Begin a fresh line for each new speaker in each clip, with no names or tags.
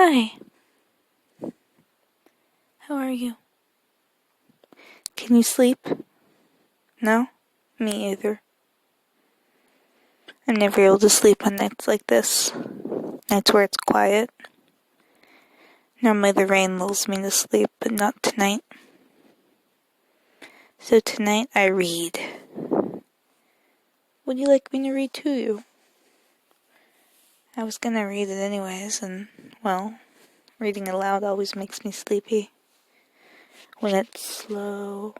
Hi. How are you? Can you sleep? No? Me either. I'm never able to sleep on nights like this. Nights where it's quiet. Normally the rain lulls me to sleep, but not tonight. So tonight I read. Would you like me to read to you? I was gonna read it anyways, and, well, reading aloud always makes me sleepy. When it's slow.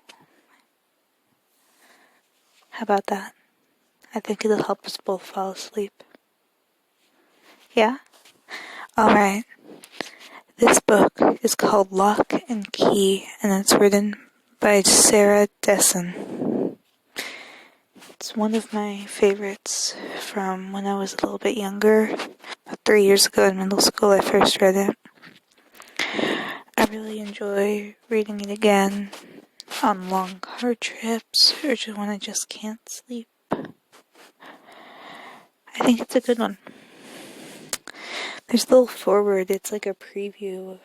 How about that? I think it'll help us both fall asleep. Yeah? Alright. This book is called Lock and Key, and it's written by Sarah Dessen. It's one of my favorites from when I was a little bit younger. About 3 years ago in middle school I first read it. I really enjoy reading it again on long car trips or just when I just can't sleep. I think it's a good one. There's a little foreword. It's like a preview of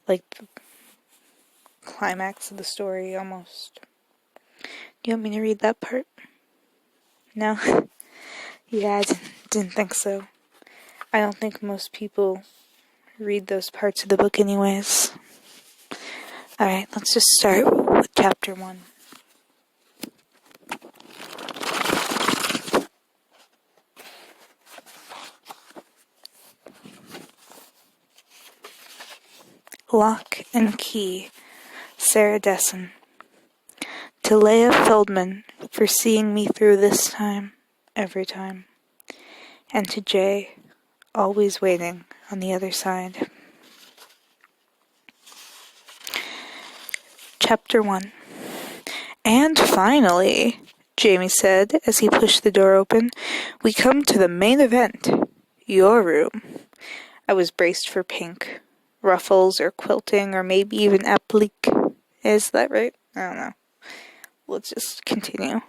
like the climax of the story almost. Do you want me to read that part? No? Yeah, I didn't think so. I don't think most people read those parts of the book anyways. Alright, let's just start with chapter 1. Lock and Key, Sarah Dessen. To Leah Feldman for seeing me through this time, every time. And to Jay, always waiting on the other side. Chapter 1. And finally, Jamie said as he pushed the door open, we come to the main event. Your room. I was braced for pink. Ruffles or quilting or maybe even applique. Is that right? I don't know. Let's just continue.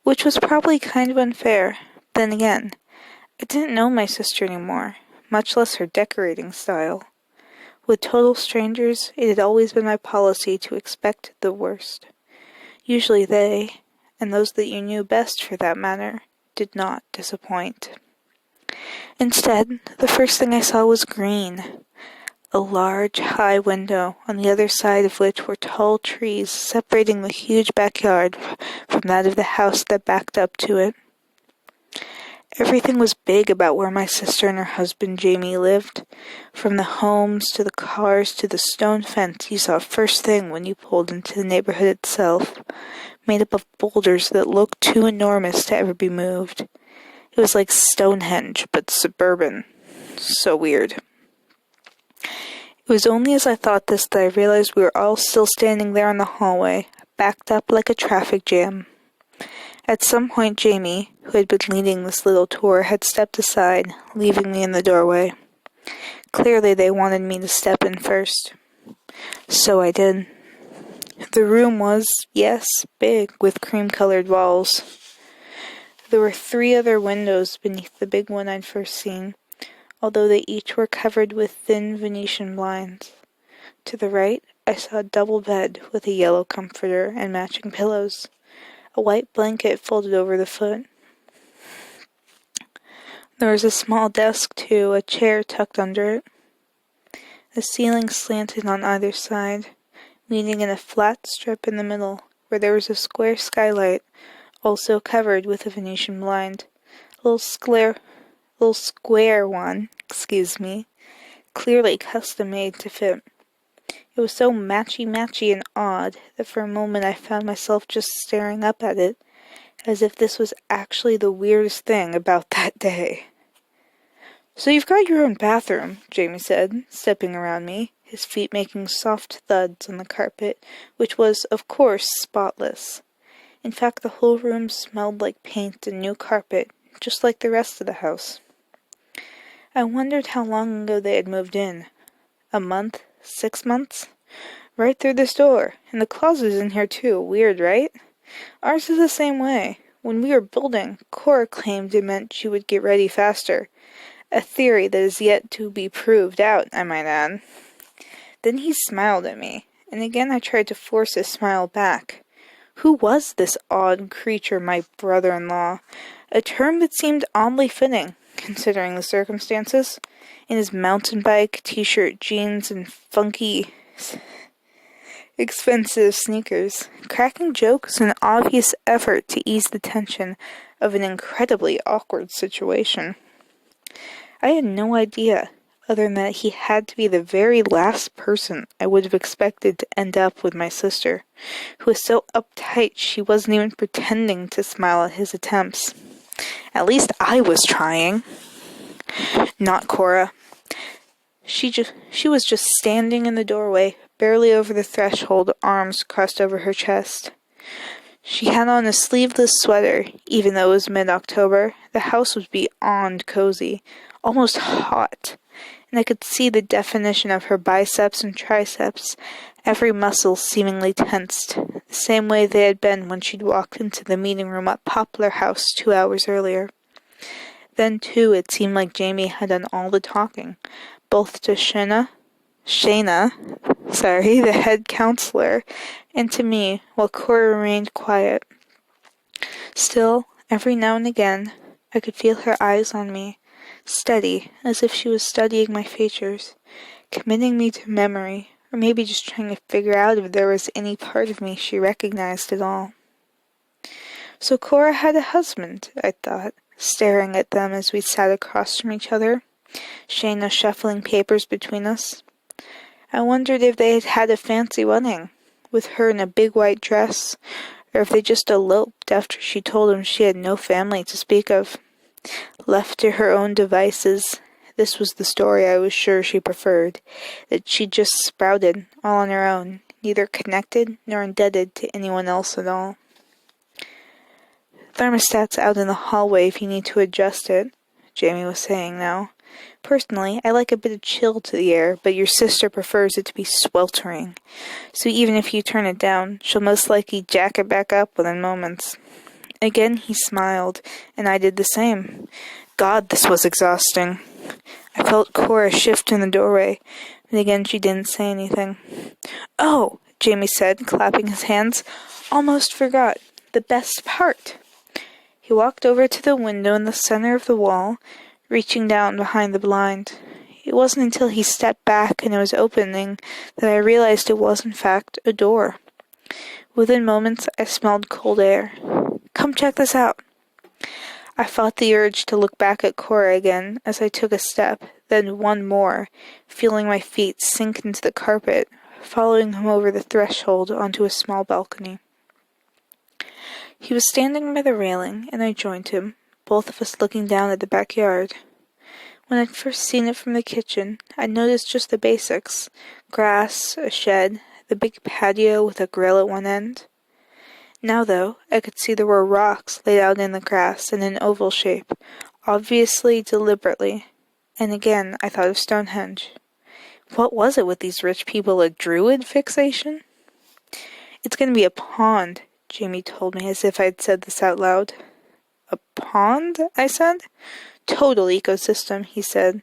Which was probably kind of unfair. Then again, I didn't know my sister anymore, much less her decorating style. With total strangers, it had always been my policy to expect the worst. Usually they, and those that you knew best for that matter, did not disappoint. Instead, the first thing I saw was green. A large, high window, on the other side of which were tall trees separating the huge backyard from that of the house that backed up to it. Everything was big about where my sister and her husband Jamie lived, from the homes to the cars to the stone fence you saw first thing when you pulled into the neighborhood itself, made up of boulders that looked too enormous to ever be moved. It was like Stonehenge, but suburban. So weird. It was only as I thought this that I realized we were all still standing there in the hallway, backed up like a traffic jam. At some point Jamie, who had been leading this little tour, had stepped aside, leaving me in the doorway. Clearly they wanted me to step in first. So I did. The room was, yes, big, with cream-colored walls. There were 3 other windows beneath the big one I'd first seen, although they each were covered with thin Venetian blinds. To the right, I saw a double bed with a yellow comforter and matching pillows, a white blanket folded over the foot. There was a small desk, too, a chair tucked under it. The ceiling slanted on either side, meeting in a flat strip in the middle, where there was a square skylight, also covered with a Venetian blind. A little square one, clearly custom-made to fit. It was so matchy-matchy and odd that for a moment I found myself just staring up at it, as if this was actually the weirdest thing about that day. So you've got your own bathroom, Jamie said, stepping around me, his feet making soft thuds on the carpet, which was, of course, spotless. In fact, the whole room smelled like paint and new carpet, just like the rest of the house. I wondered how long ago they had moved in. A month? 6 months? Right through this door. And the closet is in here too. Weird, right? Ours is the same way. When we were building, Cora claimed it meant she would get ready faster. A theory that is yet to be proved out, I might add. Then he smiled at me, and again I tried to force a smile back. Who was this odd creature, my brother-in-law? A term that seemed oddly fitting, considering the circumstances. In his mountain bike, t-shirt, jeans, and funky, expensive sneakers, cracking jokes in an obvious effort to ease the tension of an incredibly awkward situation. I had no idea, other than that he had to be the very last person I would have expected to end up with my sister, who was so uptight she wasn't even pretending to smile at his attempts. At least I was trying. Not Cora. She was just standing in the doorway, barely over the threshold, arms crossed over her chest. She had on a sleeveless sweater, even though it was mid-October. The house was beyond cozy, almost hot, and I could see the definition of her biceps and triceps, every muscle seemingly tensed, the same way they had been when she'd walked into the meeting room at Poplar House 2 hours earlier. Then, too, it seemed like Jamie had done all the talking, both to Shayna, the head counselor, and to me, while Cora remained quiet. Still, every now and again, I could feel her eyes on me, steady, as if she was studying my features, committing me to memory, or maybe just trying to figure out if there was any part of me she recognized at all. So Cora had a husband, I thought, staring at them as we sat across from each other, Shayna shuffling papers between us. I wondered if they had had a fancy wedding, with her in a big white dress, or if they just eloped after she told him she had no family to speak of. Left to her own devices, this was the story I was sure she preferred, that she just sprouted, all on her own, neither connected nor indebted to anyone else at all. Thermostat's out in the hallway if you need to adjust it, Jamie was saying now. Personally, I like a bit of chill to the air, but your sister prefers it to be sweltering. So even if you turn it down, she'll most likely jack it back up within moments. Again he smiled, and I did the same. God, this was exhausting. I felt Cora shift in the doorway, and again she didn't say anything. Oh, Jamie said, clapping his hands. Almost forgot. The best part. He walked over to the window in the center of the wall, reaching down behind the blind. It wasn't until he stepped back and it was opening that I realized it was, in fact, a door. Within moments, I smelled cold air. Come check this out. I fought the urge to look back at Cora again as I took a step, then one more, feeling my feet sink into the carpet, following him over the threshold onto a small balcony. He was standing by the railing, and I joined him, both of us looking down at the backyard. When I'd first seen it from the kitchen, I'd noticed just the basics: grass, a shed, the big patio with a grill at one end. Now, though, I could see there were rocks laid out in the grass in an oval shape, obviously deliberately, and again I thought of Stonehenge. What was it with these rich people, a druid fixation? It's going to be a pond, Jamie told me as if I'd said this out loud. A pond? I said. Total ecosystem, he said.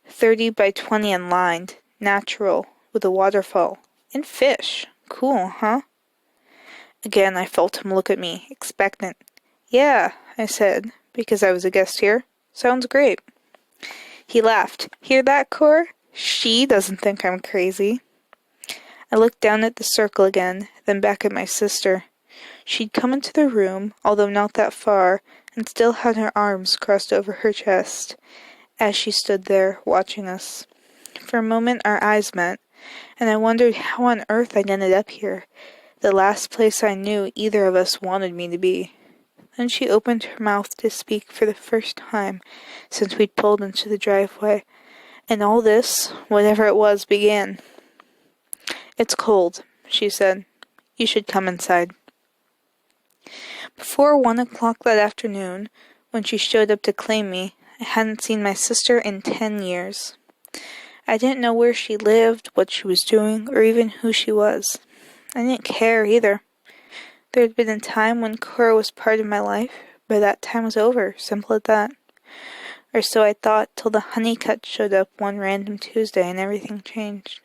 30 by 20 and lined, natural, with a waterfall. And fish. Cool, huh? Again I felt him look at me, expectant. Yeah, I said, because I was a guest here. Sounds great. He laughed. Hear that, Cor? She doesn't think I'm crazy. I looked down at the circle again, then back at my sister. She'd come into the room, although not that far, and still had her arms crossed over her chest, as she stood there, watching us. For a moment our eyes met, and I wondered how on earth I'd ended up here, the last place I knew either of us wanted me to be. Then she opened her mouth to speak for the first time since we'd pulled into the driveway, and all this, whatever it was, began. It's cold, she said. You should come inside. Before 1 o'clock that afternoon, when she showed up to claim me, I hadn't seen my sister in 10 years. I didn't know where she lived, what she was doing, or even who she was. I didn't care either. There had been a time when Cora was part of my life, but that time was over, simple as that. Or so I thought, till the Honeycutt showed up one random Tuesday and everything changed.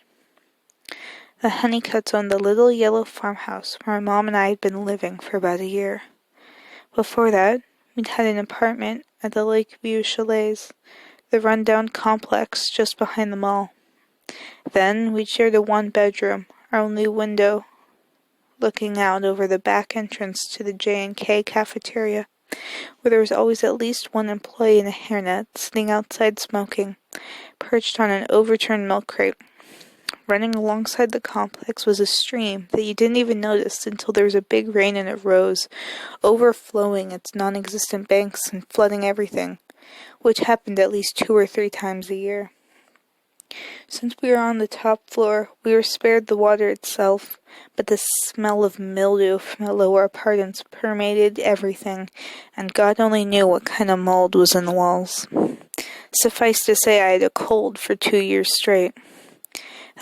The Honeycutts owned the little yellow farmhouse where my mom and I had been living for about a year. Before that, we'd had an apartment at the Lakeview Chalets, the rundown complex just behind the mall. Then we'd shared a one-bedroom, our only window, looking out over the back entrance to the J&K cafeteria, where there was always at least one employee in a hairnet sitting outside smoking, perched on an overturned milk crate. Running alongside the complex was a stream that you didn't even notice until there was a big rain and it rose, overflowing its non-existent banks and flooding everything, which happened at least 2 or 3 times a year. Since we were on the top floor, we were spared the water itself, but the smell of mildew from the lower apartments permeated everything, and God only knew what kind of mold was in the walls. Suffice to say, I had a cold for 2 years straight.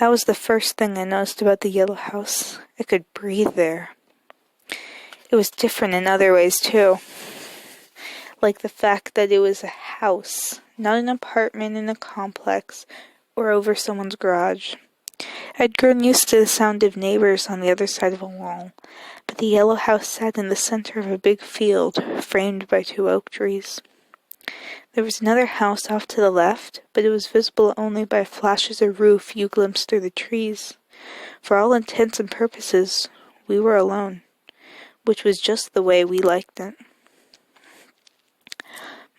That was the first thing I noticed about the yellow house. I could breathe there. It was different in other ways, too. Like the fact that it was a house, not an apartment in a complex or over someone's garage. I'd grown used to the sound of neighbors on the other side of a wall, but the yellow house sat in the center of a big field, framed by 2 oak trees. There was another house off to the left, but it was visible only by flashes of roof you glimpsed through the trees. For all intents and purposes, we were alone, which was just the way we liked it.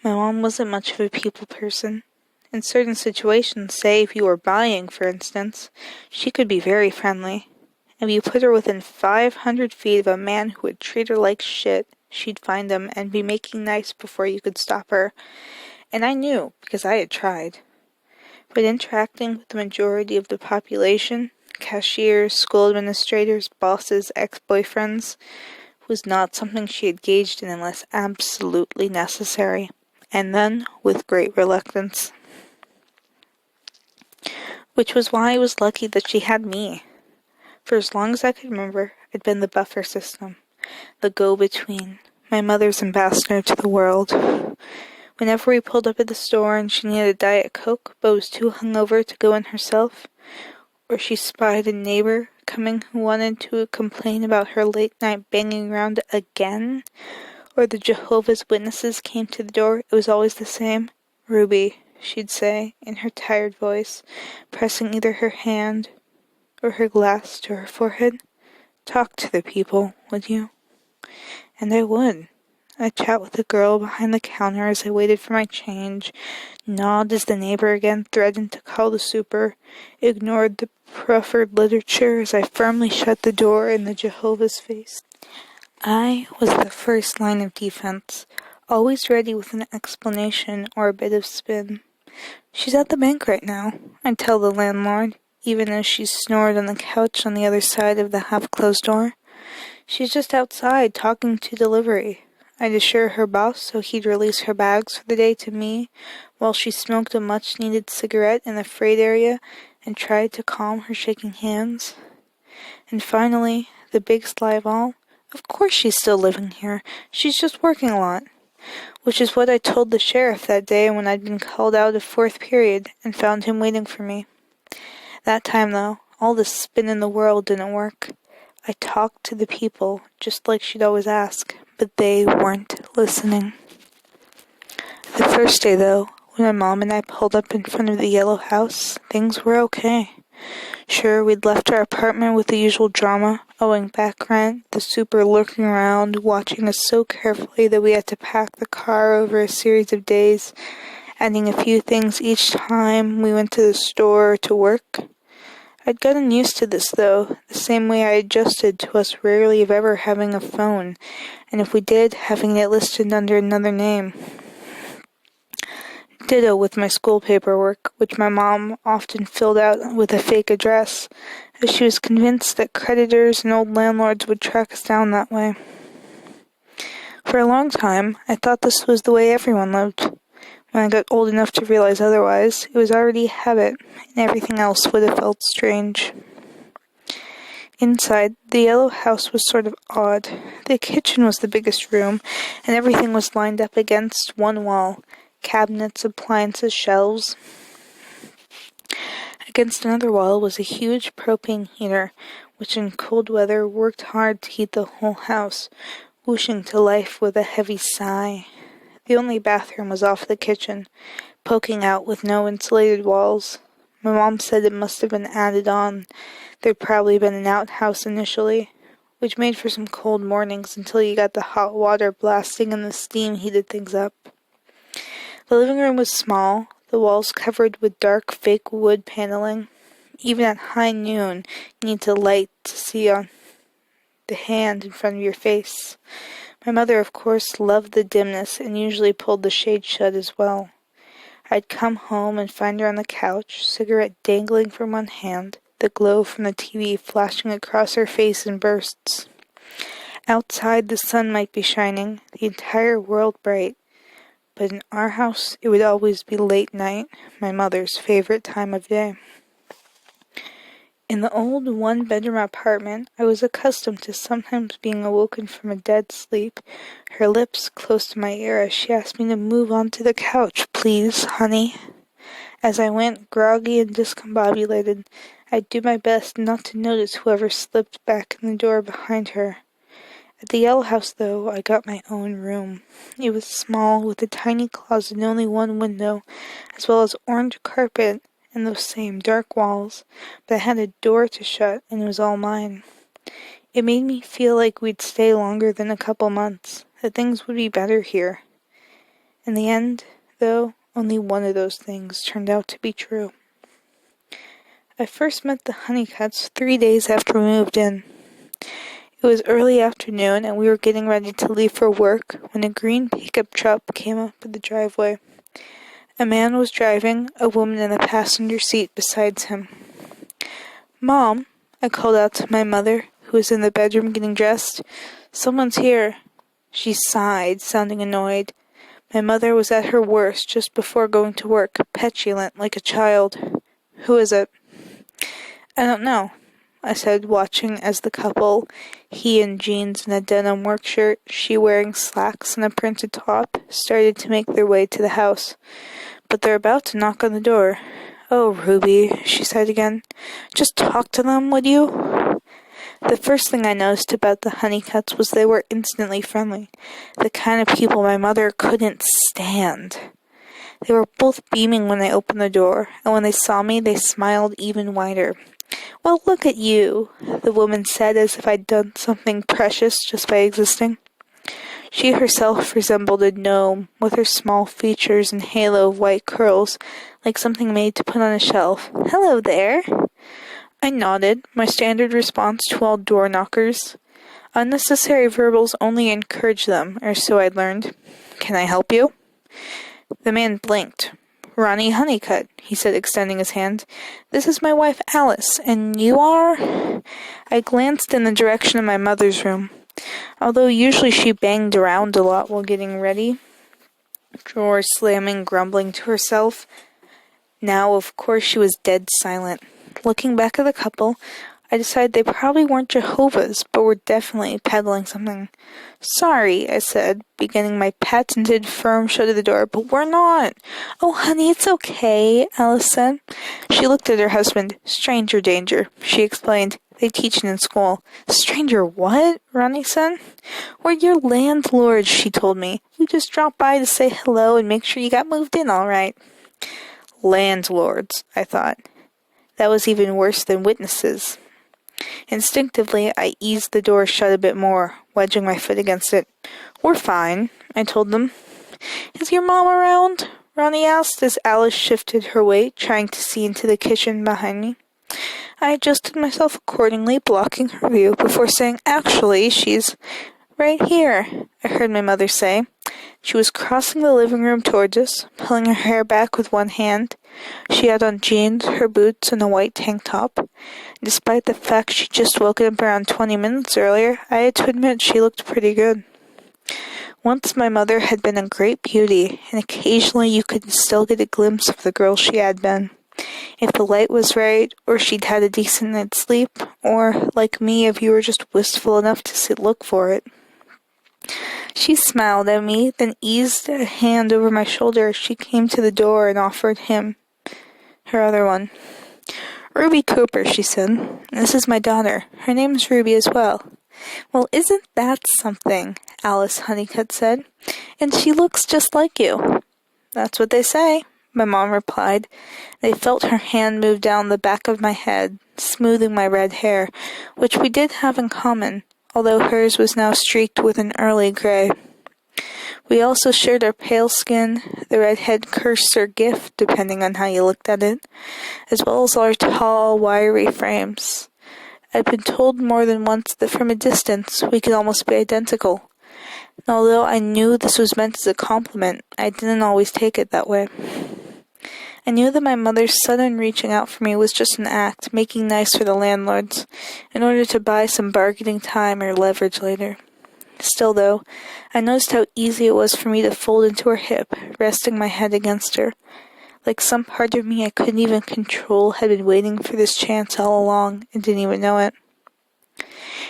My mom wasn't much of a people person. In certain situations, say if you were buying, for instance, she could be very friendly. If you put her within 500 feet of a man who would treat her like shit, she'd find him and be making nice before you could stop her. And I knew, because I had tried. But interacting with the majority of the population, cashiers, school administrators, bosses, ex-boyfriends, was not something she engaged in unless absolutely necessary, and then with great reluctance. Which was why I was lucky that she had me. For as long as I could remember, I'd been the buffer system, the go-between, my mother's ambassador to the world. Whenever we pulled up at the store and she needed a Diet Coke but was too hungover to go in herself, or she spied a neighbor coming who wanted to complain about her late-night banging around again, or the Jehovah's Witnesses came to the door, it was always the same. "Ruby," she'd say, in her tired voice, pressing either her hand or her glass to her forehead. "Talk to the people, would you?" And I would. I'd chat with the girl behind the counter as I waited for my change, nod as the neighbor again threatened to call the super, ignored the proffered literature as I firmly shut the door in the Jehovah's face. I was the first line of defense, always ready with an explanation or a bit of spin. "She's at the bank right now," I'd tell the landlord, even as she snored on the couch on the other side of the half-closed door. "She's just outside talking to delivery." I'd assure her boss so he'd release her bags for the day to me, while she smoked a much-needed cigarette in the freight area and tried to calm her shaking hands. And finally, the biggest lie of all, of course she's still living here. She's just working a lot. Which is what I told the sheriff that day when I'd been called out of 4th period and found him waiting for me. That time, though, all the spin in the world didn't work. I talked to the people, just like she'd always ask, but they weren't listening. The first day, though, when my mom and I pulled up in front of the yellow house, things were okay. Sure, we'd left our apartment with the usual drama, owing back rent, the super lurking around, watching us so carefully that we had to pack the car over a series of days, adding a few things each time we went to the store or to work. I'd gotten used to this, though, the same way I adjusted to us rarely if ever having a phone, and if we did, having it listed under another name. Ditto with my school paperwork, which my mom often filled out with a fake address, as she was convinced that creditors and old landlords would track us down that way. For a long time, I thought this was the way everyone lived. When I got old enough to realize otherwise, it was already habit, and everything else would have felt strange. Inside, the yellow house was sort of odd. The kitchen was the biggest room, and everything was lined up against one wall. cabinets, appliances, shelves. Against another wall was a huge propane heater, which in cold weather worked hard to heat the whole house, whooshing to life with a heavy sigh. The only bathroom was off the kitchen, poking out with no insulated walls. My mom said it must have been added on. There'd probably been an outhouse initially, which made for some cold mornings until you got the hot water blasting and the steam heated things up. The living room was small, the walls covered with dark fake wood paneling. Even at high noon, you need to light to see on the hand in front of your face. My mother, of course, loved the dimness and usually pulled the shade shut as well. I'd come home and find her on the couch, cigarette dangling from one hand, the glow from the TV flashing across her face in bursts. Outside the sun might be shining, the entire world bright, but in our house it would always be late night, my mother's favorite time of day. In the old one-bedroom apartment, I was accustomed to sometimes being awoken from a dead sleep, her lips close to my ear as she asked me to move onto the couch, please, honey. As I went, groggy and discombobulated, I'd do my best not to notice whoever slipped back in the door behind her. At the Yellow House, though, I got my own room. It was small, with a tiny closet and only one window, as well as orange carpet and those same dark walls, but I had a door to shut, and it was all mine. It made me feel like we'd stay longer than a couple months, that things would be better here. In the end, though, only one of those things turned out to be true. I first met the Honeycutts 3 days after we moved in. It was early afternoon, and we were getting ready to leave for work when a green pickup truck came up the driveway. A man was driving, a woman in the passenger seat beside him. "Mom," I called out to my mother, who was in the bedroom getting dressed. "Someone's here." She sighed, sounding annoyed. My mother was at her worst just before going to work, petulant like a child. "Who is it?" "I don't know," I said, watching as the couple, he in jeans and a denim work shirt, she wearing slacks and a printed top, started to make their way to the house. But they're about to knock on the door. "Oh, Ruby," she sighed again. "Just talk to them, would you?" The first thing I noticed about the Honeycutts was they were instantly friendly, the kind of people my mother couldn't stand. They were both beaming when they opened the door, and when they saw me, they smiled even wider. "Well, look at you," the woman said as if I'd done something precious just by existing. She herself resembled a gnome, with her small features and halo of white curls, like something made to put on a shelf. "Hello there." I nodded, my standard response to all door knockers. Unnecessary verbals only encourage them, or so I'd learned. "Can I help you?" The man blinked. "Ronnie Honeycutt," he said, extending his hand. "This is my wife Alice, and you are—" I glanced in the direction of my mother's room. Although usually she banged around a lot while getting ready, drawers slamming, grumbling to herself, now, of course, she was dead silent. Looking back at the couple, I decided they probably weren't Jehovah's, but were definitely peddling something. "Sorry," I said, beginning my patented firm shut of the door, "but we're not." "Oh, honey, it's okay," Alice said. She looked at her husband. "Stranger danger," she explained. "They teach it in school." "Stranger what?" Ronnie said. "We're your landlords," she told me. "We just dropped by to say hello and make sure you got moved in all right." Landlords, I thought. That was even worse than witnesses. Instinctively, I eased the door shut a bit more, wedging my foot against it. "We're fine," I told them. "Is your mom around?" Ronnie asked as Alice shifted her weight, trying to see into the kitchen behind me. I adjusted myself accordingly, blocking her view, before saying, "Actually, she's right here," I heard my mother say. She was crossing the living room towards us, pulling her hair back with one hand. She had on jeans, her boots, and a white tank top. Despite the fact she'd just woken up around 20 minutes earlier, I had to admit she looked pretty good. Once my mother had been a great beauty, and occasionally you could still get a glimpse of the girl she had been. If the light was right, or she'd had a decent night's sleep, or, like me, if you were just wistful enough to look for it. She smiled at me, then eased a hand over my shoulder as she came to the door and offered him her other one. "Ruby Cooper," she said. "This is my daughter. Her name is Ruby as well." "Well, isn't that something?" Alice Honeycutt said. "And she looks just like you." "That's what they say," my mom replied. They felt her hand move down the back of my head, smoothing my red hair, which we did have in common, although hers was now streaked with an early gray. We also shared our pale skin, the redhead curse or gift, depending on how you looked at it, as well as our tall, wiry frames. I'd been told more than once that from a distance we could almost be identical. And although I knew this was meant as a compliment, I didn't always take it that way. I knew that my mother's sudden reaching out for me was just an act, making nice for the landlords, in order to buy some bargaining time or leverage later. Still, though, I noticed how easy it was for me to fold into her hip, resting my head against her. Like some part of me I couldn't even control had been waiting for this chance all along and didn't even know it.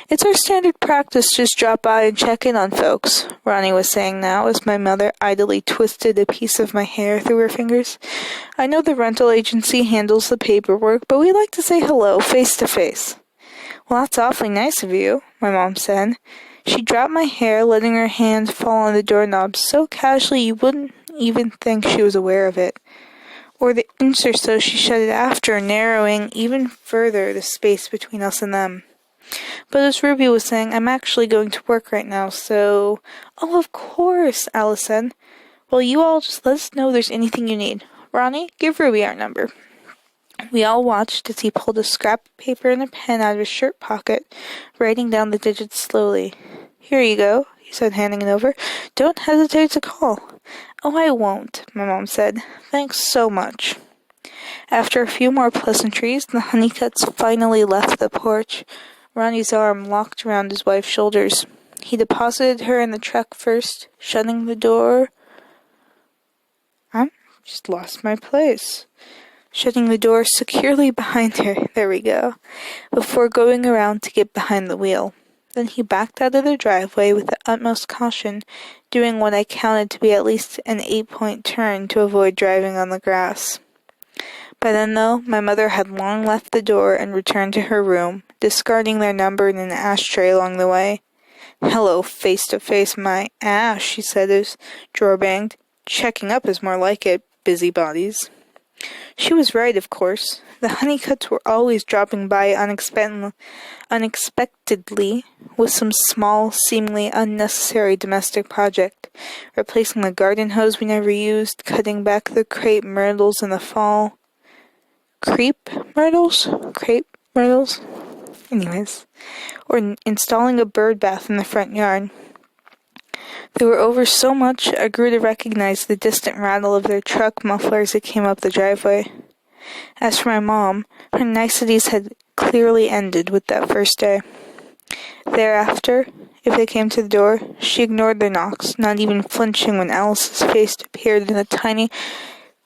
"It's our standard practice to just drop by and check in on folks," Ronnie was saying now as my mother idly twisted a piece of my hair through her fingers. "I know the rental agency handles the paperwork, but we like to say hello face to face." "Well, that's awfully nice of you," my mom said. She dropped my hair, letting her hand fall on the doorknob so casually you wouldn't even think she was aware of it. Or the inch or so she shut it after, narrowing even further the space between us and them. But as Ruby was saying, I'm actually going to work right now, so... "Oh, of course," Alice said. "Well, you all just let us know if there's anything you need. Ronnie, give Ruby our number." We all watched as he pulled a scrap of paper and a pen out of his shirt pocket, writing down the digits slowly. "Here you go," he said, handing it over. "Don't hesitate to call." "Oh, I won't," my mom said. "Thanks so much." After a few more pleasantries, the Honeycutts finally left the porch. Ronnie's arm locked around his wife's shoulders. He deposited her in the truck first, shutting the door. I just lost my place. Shutting the door securely behind her, there we go, before going around to get behind the wheel. Then he backed out of the driveway with the utmost caution, doing what I counted to be at least an 8-point turn to avoid driving on the grass. By then, though, my mother had long left the door and returned to her room, discarding their number in an ashtray along the way. "Hello, face-to-face, my ass," she said as drawer banged. "Checking up is more like it, busybodies." She was right, of course. The Honeycutts were always dropping by unexpectedly with some small, seemingly unnecessary domestic project, replacing the garden hose we never used, cutting back the crepe myrtles in the fall. Crepe myrtles? Anyways. Or installing a bird bath in the front yard. They were over so much, I grew to recognize the distant rattle of their truck muffler as it came up the driveway. As for my mom, her niceties had clearly ended with that first day. Thereafter, if they came to the door, she ignored their knocks, not even flinching when Alice's face appeared in a tiny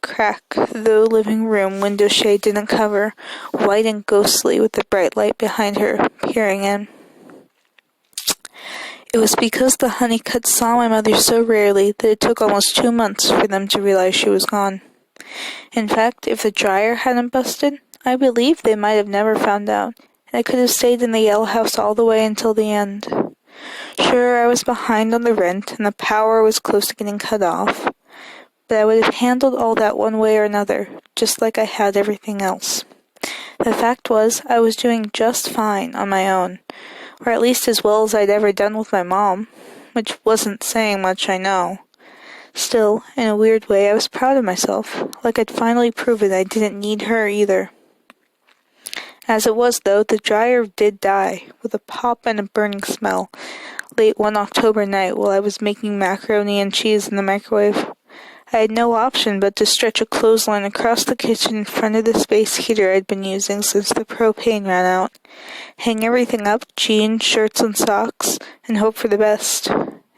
crack the living room window shade didn't cover, white and ghostly with the bright light behind her, peering in. It was because the Honeycutts saw my mother so rarely that it took almost 2 months for them to realize she was gone. In fact, if the dryer hadn't busted, I believe they might have never found out, and I could have stayed in the Yale house all the way until the end. Sure, I was behind on the rent, and the power was close to getting cut off, but I would have handled all that one way or another, just like I had everything else. The fact was, I was doing just fine on my own, or at least as well as I'd ever done with my mom, which wasn't saying much, I know. Still, in a weird way, I was proud of myself, like I'd finally proven I didn't need her either. As it was, though, the dryer did die, with a pop and a burning smell, late one October night while I was making macaroni and cheese in the microwave. I had no option but to stretch a clothesline across the kitchen in front of the space heater I'd been using since the propane ran out, hang everything up, jeans, shirts, and socks, and hope for the best.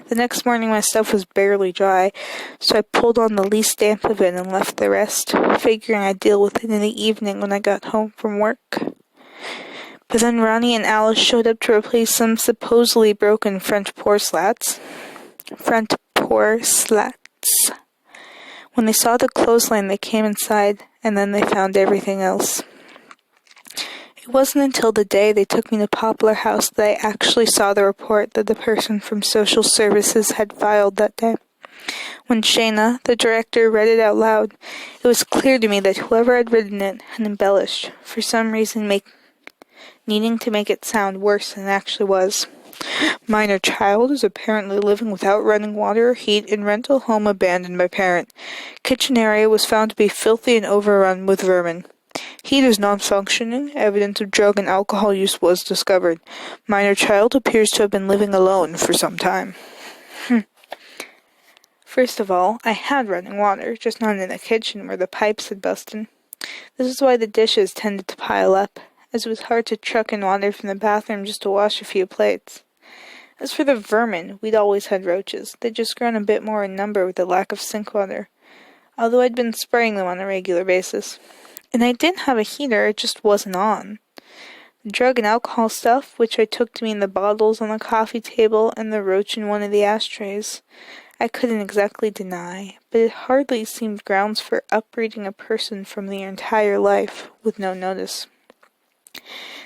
The next morning my stuff was barely dry, so I pulled on the least damp of it and left the rest, figuring I'd deal with it in the evening when I got home from work. But then Ronnie and Alice showed up to replace some supposedly broken front porch slats. When they saw the clothesline, they came inside, and then they found everything else. It wasn't until the day they took me to Poplar House that I actually saw the report that the person from social services had filed that day. When Shayna, the director, read it out loud, it was clear to me that whoever had written it had embellished, for some reason needing to make it sound worse than it actually was. Minor child is apparently living without running water or heat in rental home abandoned by parent. Kitchen area was found to be filthy and overrun with vermin. Heat is non-functioning. Evidence of drug and alcohol use was discovered. Minor child appears to have been living alone for some time. First of all, I had running water, just not in the kitchen where the pipes had busted. This is why the dishes tended to pile up, as it was hard to truck in water from the bathroom just to wash a few plates. As for the vermin, we'd always had roaches. They'd just grown a bit more in number with the lack of sink water, although I'd been spraying them on a regular basis. And I didn't have a heater, it just wasn't on. The drug and alcohol stuff, which I took to mean the bottles on the coffee table and the roach in one of the ashtrays, I couldn't exactly deny, but it hardly seemed grounds for uprooting a person from their entire life with no notice.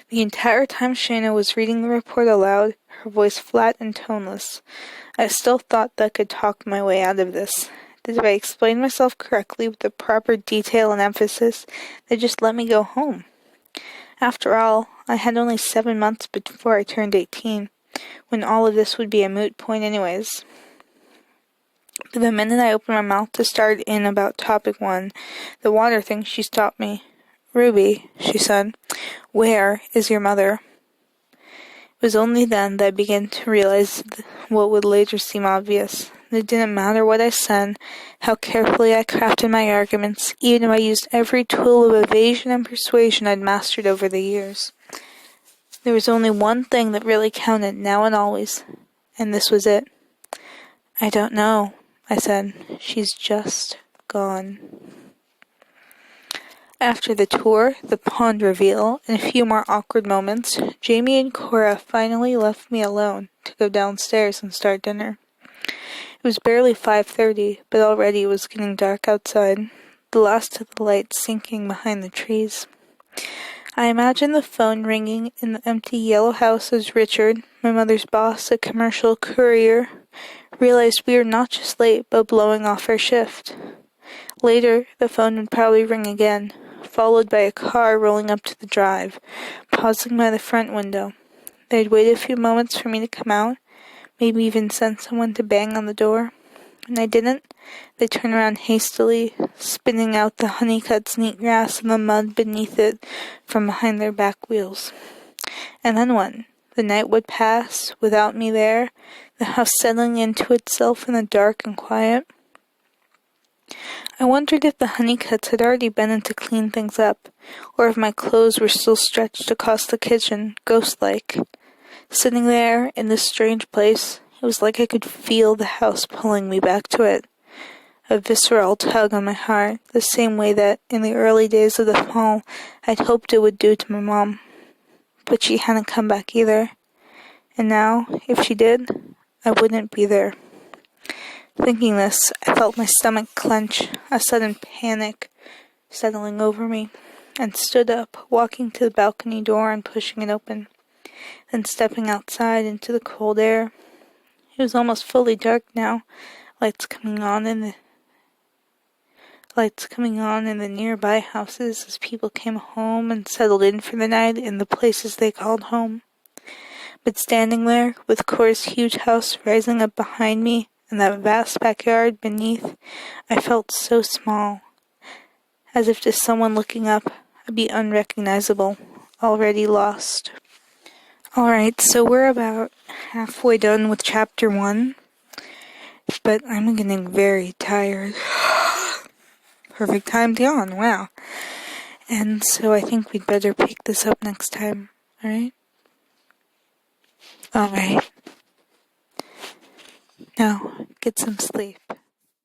The entire time Shayna was reading the report aloud, her voice flat and toneless, I still thought that I could talk my way out of this. That if I explained myself correctly with the proper detail and emphasis, they'd just let me go home. After all, I had only 7 months before I turned 18, when all of this would be a moot point anyways. But the minute I opened my mouth to start in about topic 1, the water thing, she stopped me. "Ruby," she said, "where is your mother?" It was only then that I began to realize what would later seem obvious. It didn't matter what I said, how carefully I crafted my arguments, even if I used every tool of evasion and persuasion I'd mastered over the years. There was only one thing that really counted now and always, and this was it. "I don't know," I said. "She's just gone." After the tour, the pond reveal, and a few more awkward moments, Jamie and Cora finally left me alone to go downstairs and start dinner. It was barely 5:30, but already it was getting dark outside, the last of the light sinking behind the trees. I imagined the phone ringing in the empty yellow house as Richard, my mother's boss, a commercial courier, realized we were not just late, but blowing off our shift. Later, the phone would probably ring again, followed by a car rolling up to the drive, pausing by the front window. They'd wait a few moments for me to come out, maybe even send someone to bang on the door. When I didn't, they'd turn around hastily, spinning out the Honeycutt's neat grass and the mud beneath it from behind their back wheels. And then when the night would pass, without me there, the house settling into itself in the dark and quiet, I wondered if the Honeycutts had already been in to clean things up, or if my clothes were still stretched across the kitchen, ghost-like. Sitting there, in this strange place, it was like I could feel the house pulling me back to it. A visceral tug on my heart, the same way that, in the early days of the fall, I'd hoped it would do to my mom. But she hadn't come back either. And now, if she did, I wouldn't be there. Thinking this, I felt my stomach clench, a sudden panic settling over me, and stood up, walking to the balcony door and pushing it open, then stepping outside into the cold air. It was almost fully dark now, lights coming on in the nearby houses as people came home and settled in for the night in the places they called home. But standing there, with Cora's huge house rising up behind me, and that vast backyard beneath, I felt so small, as if to someone looking up, I'd be unrecognizable, already lost. Alright, so we're about halfway done with chapter 1, but I'm getting very tired. Perfect time to yawn, wow. And so I think we'd better pick this up next time, alright? Alright. Now, get some sleep.